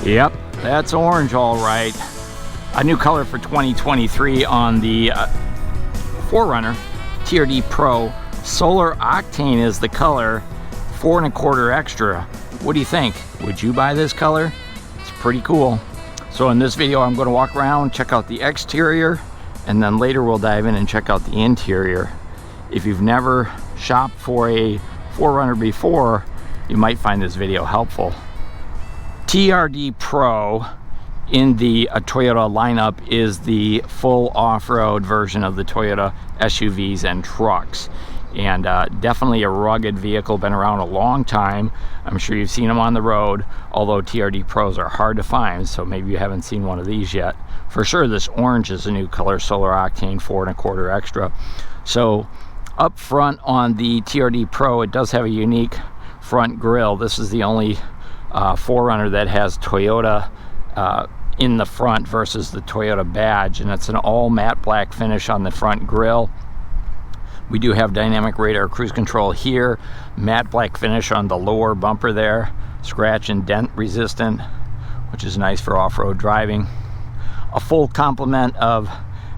Yep, that's orange all right. A new color for 2023 on the 4Runner TRD Pro. Solar Octane is the color, 4 1/4 extra. What do you think? Would you buy this color? It's pretty cool. So in this video, I'm going to walk around, check out the exterior, and then later we'll dive in and check out the interior. If you've never shopped for a 4Runner before, you might find this video helpful. TRD Pro in the Toyota lineup is the full off-road version of the Toyota SUVs and trucks, and definitely a rugged vehicle, been around a long time. I'm sure you've seen them on the road, although TRD Pros are hard to find, so maybe you haven't seen one of these yet. For sure this orange is a new color, Solar Octane 4 1/4 extra. So up front on the TRD Pro, it does have a unique front grille. This is the only 4Runner that has Toyota in the front versus the Toyota badge, and it's an all matte black finish on the front grille. We do have dynamic radar cruise control here, matte black finish on the lower bumper there, scratch and dent resistant, which is nice for off-road driving. A full complement of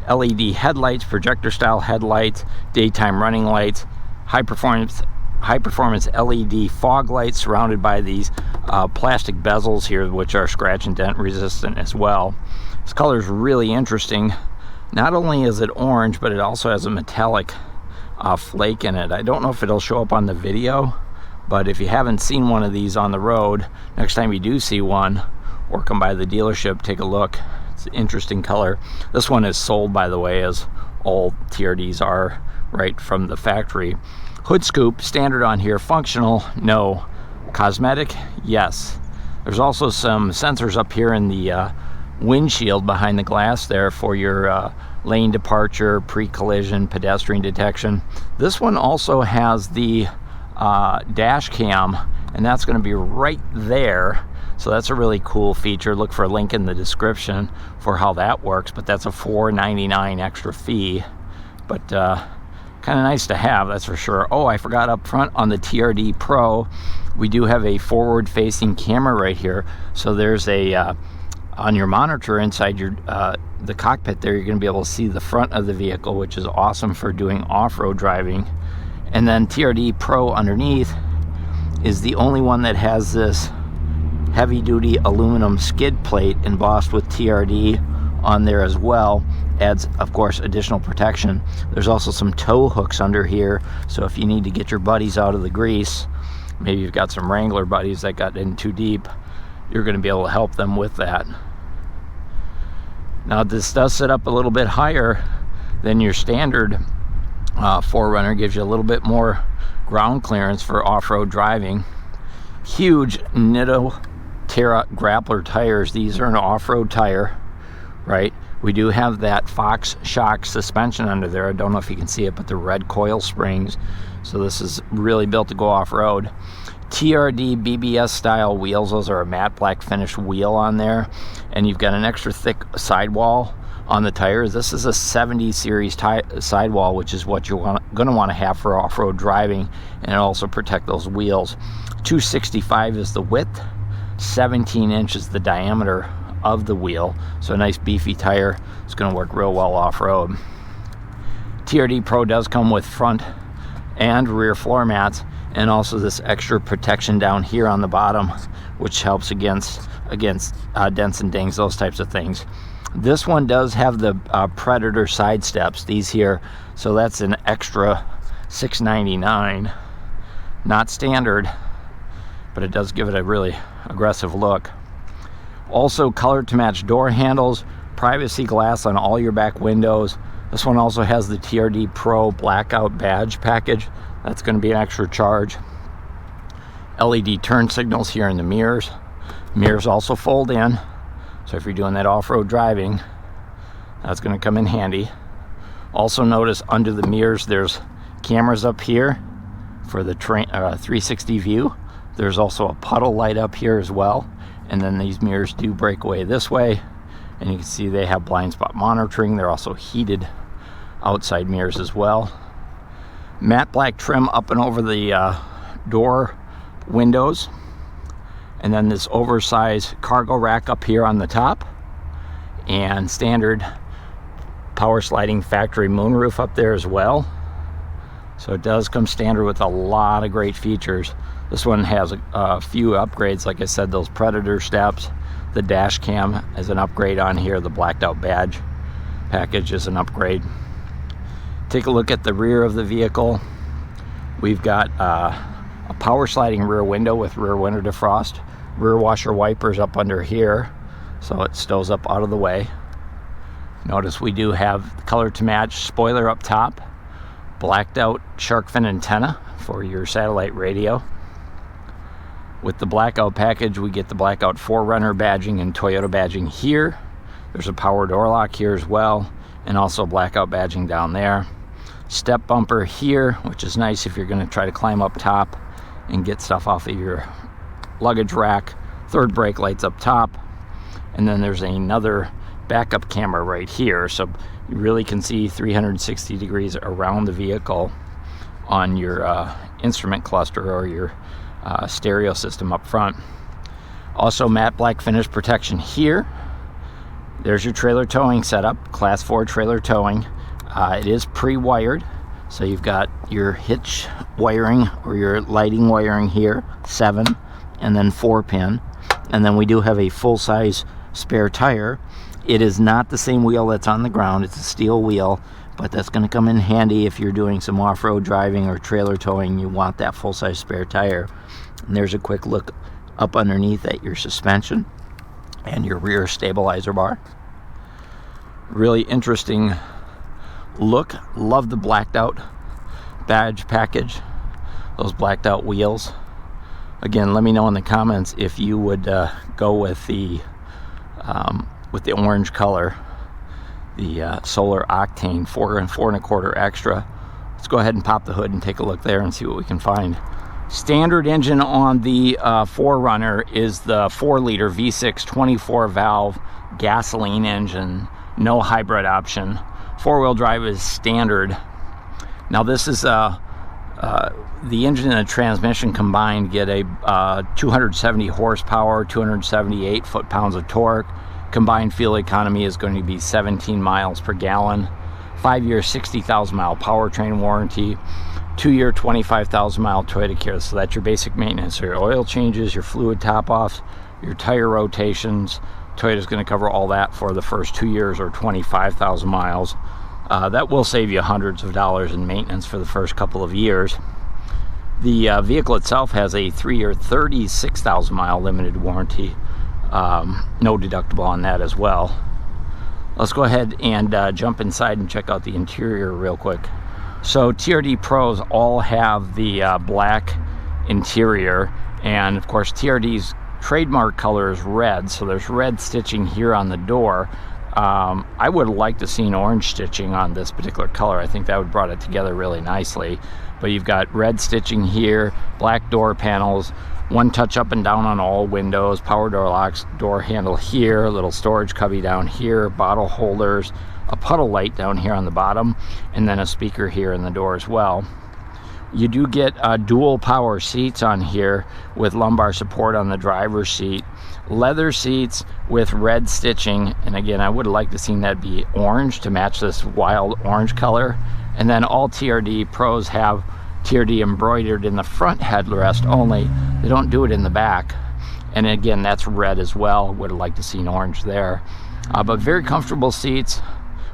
LED headlights, projector style headlights, daytime running lights, high performance LED fog lights surrounded by these plastic bezels here, which are scratch and dent resistant as well. This color is really interesting. Not only is it orange, but it also has a metallic flake in it. I don't know if it'll show up on the video, but if you haven't seen one of these on the road, next time you do see one or come by the dealership, take a look. It's an interesting color. This one is sold, by the way, as all TRDs are right from the factory. Hood scoop, standard on here. Functional, no. Cosmetic, yes. There's also some sensors up here in the windshield behind the glass there for your lane departure, pre-collision, pedestrian detection. This one also has the dash cam, and that's going to be right there. So that's a really cool feature. Look for a link in the description for how that works, but that's a $4.99 extra fee. But kind of nice to have, that's for sure. Oh, I forgot up front on the TRD Pro, we do have a forward-facing camera right here. So there's a on your monitor inside your the cockpit there, you're going to be able to see the front of the vehicle, which is awesome for doing off-road driving. And then TRD Pro underneath is the only one that has this heavy-duty aluminum skid plate embossed with TRD on there as well. Adds, of course, additional protection. There's also some tow hooks under here, so if you need to get your buddies out of the grease, maybe you've got some Wrangler buddies that got in too deep, you're going to be able to help them with that. Now this does sit up a little bit higher than your standard 4Runner, gives you a little bit more ground clearance for off-road driving. Huge Nitto Terra grappler tires. These are an off-road tire, right? We do have that Fox shock suspension under there. I don't know if you can see it, but the red coil springs. So this is really built to go off-road. TRD BBS style wheels. Those are a matte black finish wheel on there. And you've got an extra thick sidewall on the tires. This is a 70 series sidewall, which is what you're going to want to have for off-road driving, and it also protect those wheels. 265 is the width, 17 inches the diameter of the wheel, so a nice beefy tire. It's going to work real well off-road. TRD Pro does come with front and rear floor mats, and also this extra protection down here on the bottom, which helps against dents and dings, those types of things. This one does have the Predator side steps, these here, so that's an extra $6.99. Not standard, but it does give it a really aggressive look. Also colored to match door handles, privacy glass on all your back windows. This one also has the TRD Pro blackout badge package. That's going to be an extra charge. LED turn signals here in the mirrors. Mirrors also fold in, so if you're doing that off-road driving, that's going to come in handy. Also notice under the mirrors there's cameras up here for the 360 view. There's also a puddle light up here as well, and then these mirrors do break away this way, and you can see they have blind spot monitoring. They're also heated outside mirrors as well. Matte black trim up and over the door windows, and then this oversized cargo rack up here on the top, and standard power sliding factory moonroof up there as well. So it does come standard with a lot of great features. This one has a few upgrades. Like I said, those Predator steps, the dash cam is an upgrade on here, the blacked out badge package is an upgrade. Take a look at the rear of the vehicle. We've got a power sliding rear window with rear window defrost, rear washer wipers up under here so it stows up out of the way. Notice we do have color to match spoiler up top, blacked out shark fin antenna for your satellite radio. With the blackout package, we get the blackout 4Runner badging and Toyota badging here. There's a power door lock here as well, and also blackout badging down there. Step bumper here, which is nice if you're going to try to climb up top and get stuff off of your luggage rack. Third brake lights up top, and then there's another backup camera right here, so you really can see 360 degrees around the vehicle on your instrument cluster or your stereo system up front. Also matte black finish protection here. There's your trailer towing setup, class 4 trailer towing. It is pre-wired, so you've got your hitch wiring or your lighting wiring here, 7 and then 4 pin, and then we do have a full-size spare tire. It is not the same wheel that's on the ground, it's a steel wheel, but that's going to come in handy if you're doing some off-road driving or trailer towing. You want that full-size spare tire. And there's a quick look up underneath at your suspension and your rear stabilizer bar. Really interesting look. Love the blacked out badge package, those blacked out wheels. Again, let me know in the comments if you would go with the orange color, the Solar Octane 4 and 4 1/4 extra. Let's go ahead and pop the hood and take a look there and see what we can find. Standard engine on the 4Runner is the 4-liter V6 24 valve gasoline engine, no hybrid option. 4-wheel drive is standard. Now this is the engine and the transmission combined get a 270 horsepower, 278 foot-pounds of torque. Combined fuel economy is going to be 17 miles per gallon. 5-year 60,000 mile powertrain warranty. 2-year 25,000 mile Toyota Care. So that's your basic maintenance. So your oil changes, your fluid top offs, your tire rotations. Toyota's going to cover all that for the first 2 years or 25,000 miles. That will save you hundreds of dollars in maintenance for the first couple of years. The vehicle itself has a 3-year 36,000 mile limited warranty. No deductible on that as well. Let's go ahead and jump inside and check out the interior real quick. So TRD Pros all have the black interior, and of course TRD's trademark color is red, so there's red stitching here on the door. I would like to see an orange stitching on this particular color. I think that would brought it together really nicely. But you've got red stitching here, black door panels, one touch up and down on all windows, power door locks, door handle here, a little storage cubby down here, bottle holders, a puddle light down here on the bottom, and then a speaker here in the door as well. You do get dual power seats on here with lumbar support on the driver's seat. Leather seats with red stitching, and again I would like to see that be orange to match this wild orange color. And then all TRD Pros have TRD embroidered in the front headrest only. They don't do it in the back. And again, that's red as well. Would have liked to see an orange there. But very comfortable seats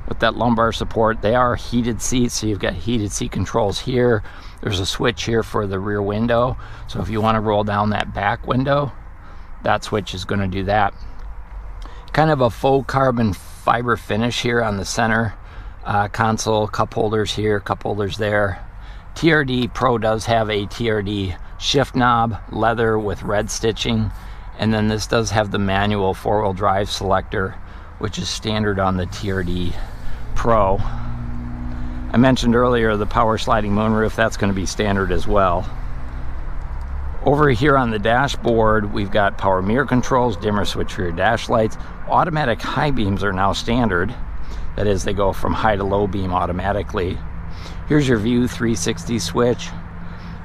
with that lumbar support. They are heated seats, so you've got heated seat controls here. There's a switch here for the rear window. So if you want to roll down that back window, that switch is going to do that. Kind of a faux carbon fiber finish here on the center console. Cup holders here, cup holders there. TRD Pro does have a TRD shift knob, leather with red stitching, and then this does have the manual 4-wheel drive selector, which is standard on the TRD Pro. I mentioned earlier the power sliding moonroof, that's going to be standard as well. Over here on the dashboard, we've got power mirror controls, dimmer switch for your dash lights. Automatic high beams are now standard. That is, they go from high to low beam automatically. Here's your view 360 switch.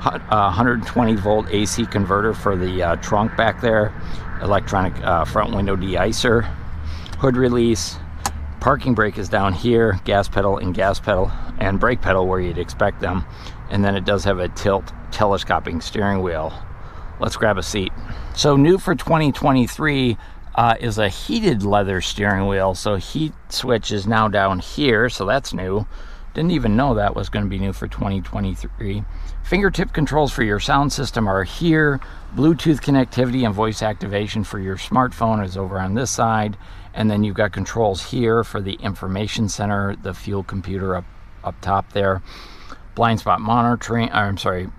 120 volt AC converter for the trunk back there, electronic front window de-icer, hood release, parking brake is down here, gas pedal, and brake pedal where you'd expect them, and then it does have a telescoping steering wheel. Let's grab a seat. So new for 2023 is a heated leather steering wheel. So heat switch is now down here, so that's new. Didn't even know that was going to be new for 2023. Fingertip controls for your sound system are here. Bluetooth connectivity and voice activation for your smartphone is over on this side. And then you've got controls here for the information center, the fuel computer up top there. Blind spot monitoring,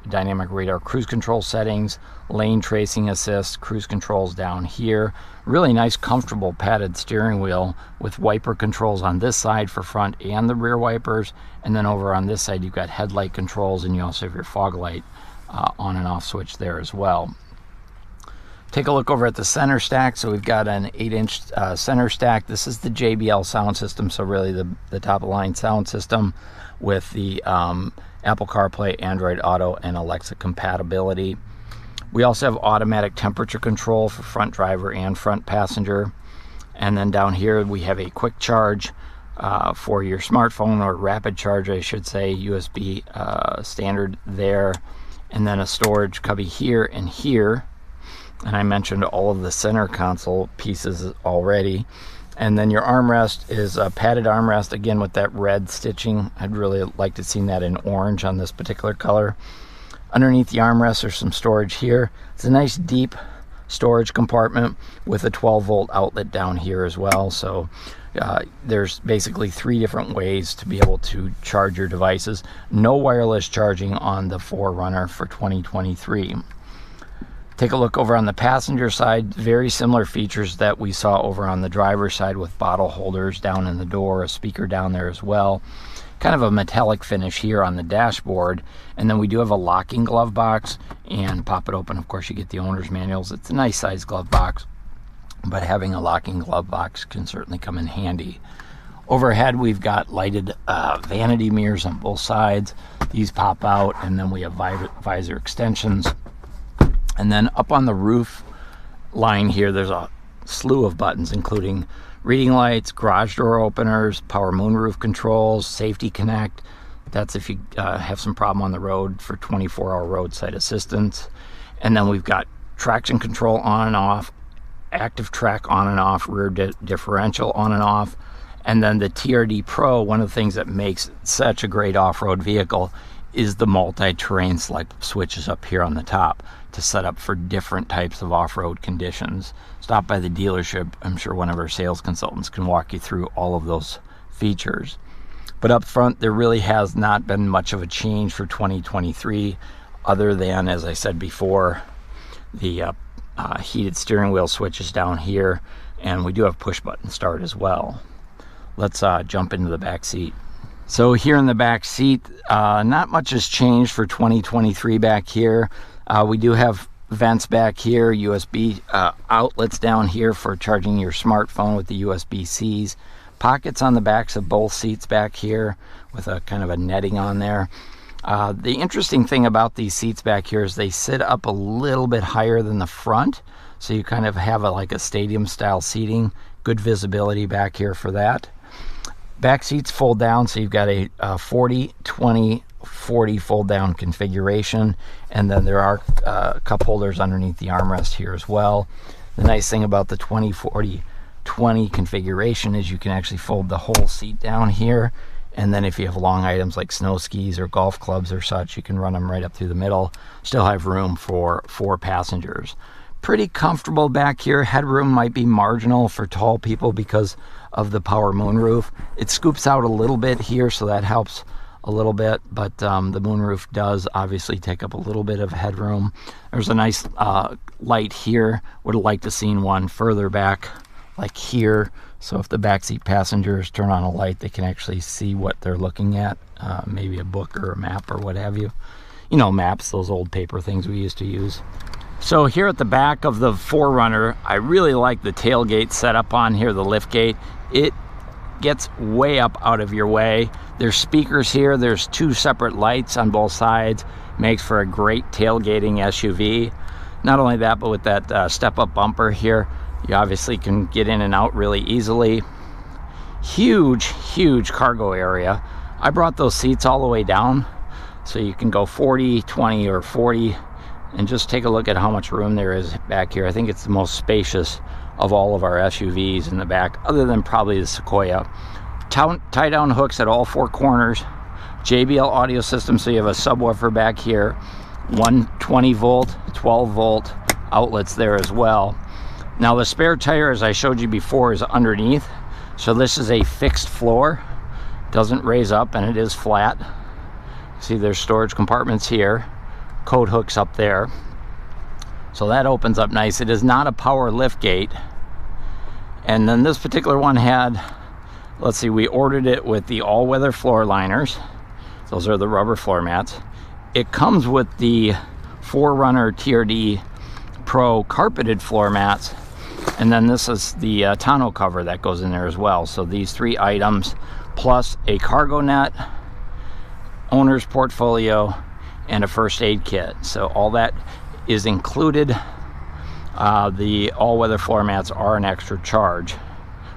dynamic radar cruise control settings, lane tracing assist, cruise controls down here. Really nice, comfortable padded steering wheel with wiper controls on this side for front and the rear wipers. And then over on this side, you've got headlight controls, and you also have your fog light on and off switch there as well. Take a look over at the center stack. So we've got an 8-inch center stack. This is the JBL sound system, so really the top of the line sound system with the Apple CarPlay, Android Auto, and Alexa compatibility. We also have automatic temperature control for front driver and front passenger. And then down here we have a quick charge for your smartphone, or rapid charge I should say, USB standard there. And then a storage cubby here and here. And I mentioned all of the center console pieces already. And then your armrest is a padded armrest, again with that red stitching. I'd really like to see that in orange on this particular color. Underneath the armrest there's some storage here. It's a nice deep storage compartment with a 12 volt outlet down here as well. So there's basically 3 different ways to be able to charge your devices. No wireless charging on the 4Runner for 2023. Take a look over on the passenger side. Very similar features that we saw over on the driver's side with bottle holders down in the door, a speaker down there as well. Kind of a metallic finish here on the dashboard. And then we do have a locking glove box, and pop it open, of course you get the owner's manuals. It's a nice size glove box, but having a locking glove box can certainly come in handy. Overhead we've got lighted vanity mirrors on both sides. These pop out, and then we have visor extensions. And then up on the roof line here, there's a slew of buttons, including reading lights, garage door openers, power moonroof controls, safety connect. That's if you have some problem on the road for 24-hour roadside assistance. And then we've got traction control on and off, active track on and off, rear differential on and off. And then the TRD Pro, one of the things that makes it such a great off-road vehicle is the multi-terrain select switches up here on the top to set up for different types of off-road conditions. Stop by the dealership. I'm sure one of our sales consultants can walk you through all of those features. But up front, there really has not been much of a change for 2023, other than, as I said before, the heated steering wheel switches down here, and we do have push button start as well. Let's jump into the back seat. So here in the back seat, not much has changed for 2023 back here. We do have vents back here, USB outlets down here for charging your smartphone with the USB-Cs. Pockets on the backs of both seats back here with a kind of a netting on there. The interesting thing about these seats back here is they sit up a little bit higher than the front. So you kind of have like a stadium style seating. Good visibility back here for that. Back seats fold down, so you've got a 40, 20, 40 fold down configuration, and then there are cup holders underneath the armrest here as well. The nice thing about the 20, 40, 20 configuration is you can actually fold the whole seat down here, and then if you have long items like snow skis or golf clubs or such, you can run them right up through the middle. Still have room for 4 passengers. Pretty comfortable back here. Headroom might be marginal for tall people because of the power moonroof. It scoops out a little bit here, so that helps a little bit, but the moonroof does obviously take up a little bit of headroom. There's a nice light here. Would have liked to seen one further back, like here, so if the backseat passengers turn on a light, they can actually see what they're looking at, maybe a book or a map or what have you. You know, maps, those old paper things we used to use. So here at the back of the 4Runner, I really like the tailgate setup on here, the lift gate. It gets way up out of your way. There's speakers here. There's 2 separate lights on both sides. Makes for a great tailgating SUV. Not only that, but with that step-up bumper here, you obviously can get in and out really easily. Huge cargo area. I brought those seats all the way down, so you can go 40, 20, or 40, and just take a look at how much room there is back here. I think it's the most spacious of all of our SUVs in the back, other than probably the Sequoia. Tie-down hooks at all four corners. JBL audio system, so you have a subwoofer back here. 120 volt, 12 volt outlets there as well. Now the spare tire, as I showed you before, is underneath. So this is a fixed floor. Doesn't raise up, and it is flat. See, there's storage compartments here. Coat hooks up there. So that opens up nice. It is not a power lift gate. And then this particular one had, let's see, we ordered it with the all-weather floor liners. Those are the rubber floor mats. It comes with the 4RUNNER TRD Pro carpeted floor mats. And then this is the tonneau cover that goes in there as well. So these three items, plus a cargo net, owner's portfolio, and a first aid kit. So all that is included. The all-weather floor mats are an extra charge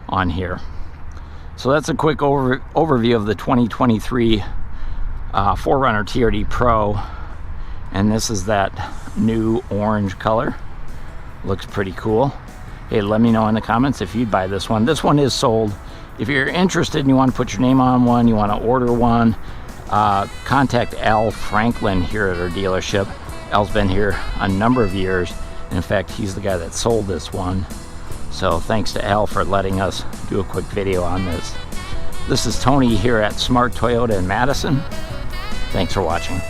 on here. So that's a quick overview of the 2023 4RUNNER TRD Pro, and this is that new orange color. Looks pretty cool. Hey, let me know in the comments if you'd buy this one. This one is sold. If you're interested and you want to put your name on one, you want to order one, contact Al Franklin here at our dealership. Al's been here a number of years. In fact, he's the guy that sold this one. So thanks to Al for letting us do a quick video on this. This is Tony here at Smart Toyota in Madison. Thanks for watching.